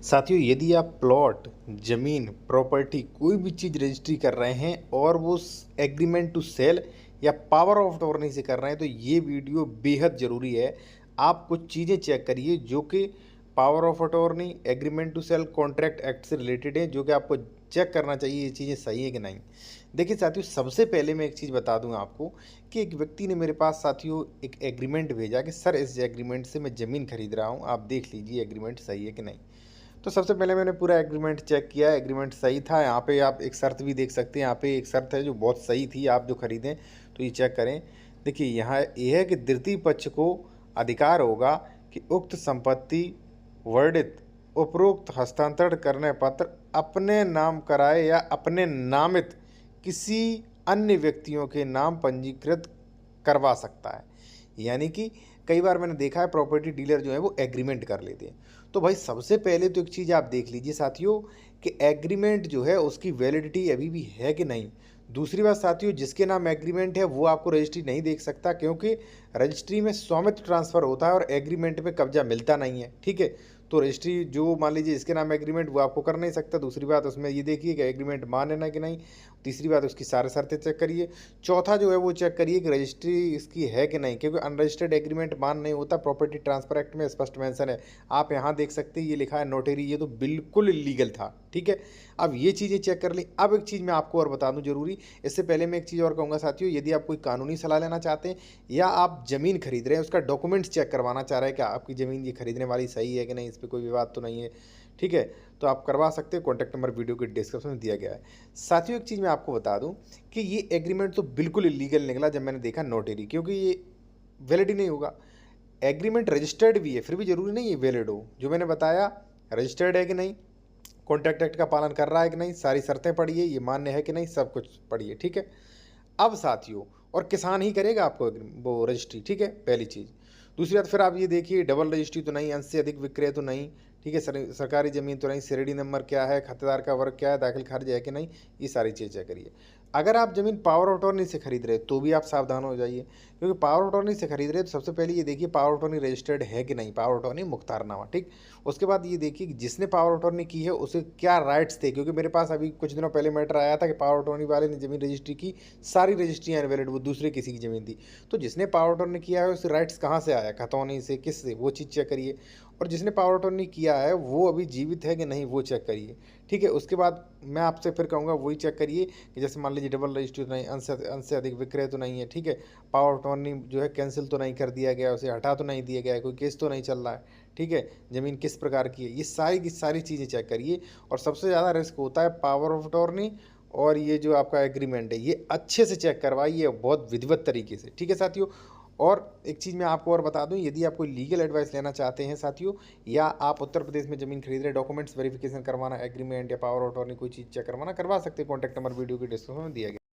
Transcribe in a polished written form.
साथियों, यदि आप प्लॉट, ज़मीन, प्रॉपर्टी कोई भी चीज़ रजिस्ट्री कर रहे हैं और वो एग्रीमेंट टू सेल या पावर ऑफ अटॉर्नी से कर रहे हैं तो ये वीडियो बेहद ज़रूरी है। आप कुछ चीज़ें चेक करिए जो कि power of attorney, agreement to sale, contract act से रिलेटेड है, जो कि आपको चेक करना चाहिए ये चीज़ें सही है कि नहीं। देखिए साथियों, सबसे पहले मैं एक चीज़ बता दूं आपको कि एक व्यक्ति ने मेरे पास साथियों एक एग्रीमेंट भेजा कि सर इस एग्रीमेंट से मैं ज़मीन खरीद रहा हूं, आप देख लीजिए एग्रीमेंट सही है कि नहीं। तो सबसे पहले मैंने पूरा एग्रीमेंट चेक किया, एग्रीमेंट सही था। यहाँ पे आप एक शर्त भी देख सकते हैं, यहाँ पे एक शर्त है जो बहुत सही थी, आप जो खरीदें तो ये चेक करें। देखिए यहाँ ये है कि तृतीय पक्ष को अधिकार होगा कि उक्त संपत्ति वर्णित उपरोक्त हस्तांतरण करने पत्र अपने नाम कराए या अपने नामित किसी अन्य व्यक्तियों के नाम पंजीकृत करवा सकता है। यानी कि कई बार मैंने देखा है प्रॉपर्टी डीलर जो है वो एग्रीमेंट कर लेते हैं। तो भाई सबसे पहले तो एक चीज़ आप देख लीजिए साथियों कि एग्रीमेंट जो है उसकी वैलिडिटी अभी भी है कि नहीं। दूसरी बात साथियों, जिसके नाम एग्रीमेंट है वो आपको रजिस्ट्री नहीं देख सकता, क्योंकि रजिस्ट्री में स्वामित्व ट्रांसफ़र होता है और एग्रीमेंट में कब्जा मिलता नहीं है। ठीक है, तो रजिस्ट्री जो मान लीजिए इसके नाम एग्रीमेंट वो आपको कर नहीं सकता। दूसरी बात उसमें ये देखिए कि एग्रीमेंट मान्य ना कि नहीं। तीसरी बात उसकी सारे शर्तें चेक करिए। चौथा जो है वो चेक करिए कि रजिस्ट्री इसकी है कि नहीं, क्योंकि अनरजिस्टर्ड एग्रीमेंट मान नहीं होता। प्रॉपर्टी ट्रांसफर एक्ट में स्पष्ट मेंशन है, आप यहाँ देख सकते हैं, ये लिखा है नोटरी, ये तो बिल्कुल इलीगल था। ठीक है, अब ये चीज़ें चेक कर ली। अब एक चीज़ मैं आपको और बता दूं जरूरी, इससे पहले मैं एक चीज़ और कहूँगा साथियों, यदि आप कोई कानूनी सलाह लेना चाहते हैं या आप ज़मीन खरीद रहे हैं उसका डॉक्यूमेंट्स चेक करवाना चाह रहे हैं कि आपकी ज़मीन ये खरीदने वाली सही है कि नहीं, इस पर कोई विवाद तो नहीं है, ठीक है, तो आप करवा सकते हैं। कॉन्टैक्ट नंबर वीडियो के डिस्क्रिप्शन में दिया गया है। साथियों एक चीज़ मैं आपको बता दूं कि ये एग्रीमेंट तो बिल्कुल इलीगल निकला जब मैंने देखा नोटरी, क्योंकि ये वैलिड ही नहीं होगा। एग्रीमेंट रजिस्टर्ड भी है, फिर भी जरूरी नहीं है वैलिड हो। जो मैंने बताया रजिस्टर्ड है कि नहीं, कॉन्ट्रैक्ट एक्ट का पालन कर रहा है कि नहीं, सारी शर्तें पढ़िए, ये मान्य है कि नहीं, सब कुछ पढ़िए। ठीक है, अब साथियों, और किसान ही करेगा आपको वो रजिस्ट्री, ठीक है, पहली चीज़। दूसरी बात फिर आप ये देखिए डबल रजिस्ट्री तो नहीं, अंश से अधिक विक्रय तो नहीं, ठीक है, सरकारी ज़मीन तो नहीं, श्रेणी नंबर क्या है, खातेदार का वर्ग क्या है, दाखिल खारिज है कि नहीं, ये सारी चीज़ें करिए। अगर आप ज़मीन पावर ऑफ अटॉर्नी से खरीद रहे तो भी आप सावधान हो जाइए, क्योंकि पावर ऑफ अटॉर्नी से खरीद रहे तो सबसे पहले ये देखिए पावर ऑफ अटॉर्नी रजिस्टर्ड है कि नहीं, पावर ऑफ अटॉर्नी मुख्तारनामा। ठीक, उसके बाद ये देखिए कि जिसने पावर ऑफ अटॉर्नी की है उसे क्या राइट्स थे, क्योंकि मेरे पास अभी कुछ दिनों पहले मैटर आया था कि पावर ऑफ अटॉर्नी वाले ने ज़मीन रजिस्ट्री की, सारी रजिस्ट्रियाँ इनवैलिड, वो दूसरे किसी की ज़मीन थी। तो जिसने पावर ऑफ अटॉर्नी किया है उसे राइट्स कहाँ से आया, खतौनी से, किस से, वो चीज़ चेक करिए। और जिसने पावर ऑफ अटॉर्नी किया है वो अभी जीवित है कि नहीं वो चेक करिए। ठीक है, उसके बाद मैं आपसे फिर कहूँगा वही चेक करिए कि जैसे मान लीजिए डबल रजिस्ट्री तो नहीं, अंश से अधिक विक्रय तो नहीं है, ठीक है, पावर ऑफ अटॉर्नी जो है कैंसिल तो नहीं कर दिया गया, उसे हटा तो नहीं दिया गया है, कोई केस तो नहीं चल रहा है, ठीक है, ज़मीन किस प्रकार की है, ये सारी की सारी चीज़ें चेक करिए। और सबसे ज़्यादा रिस्क होता है पावर ऑफ अटॉर्नी और ये जो आपका एग्रीमेंट है, ये अच्छे से चेक करवाइए बहुत विधिवत तरीके से। ठीक है साथियों, और एक चीज़ मैं आपको और बता दूं, यदि आप कोई लीगल एडवाइस लेना चाहते हैं साथियों, या आप उत्तर प्रदेश में ज़मीन खरीद रहे, डॉक्यूमेंट्स वेरिफिकेशन करवाना, एग्रीमेंट या पावर ऑफ अटॉर्नी कोई चीज़ चेक करवाना, करवा सकते हैं। कॉन्टैक्ट नंबर वीडियो के डिस्क्रिप्शन में दिया गया।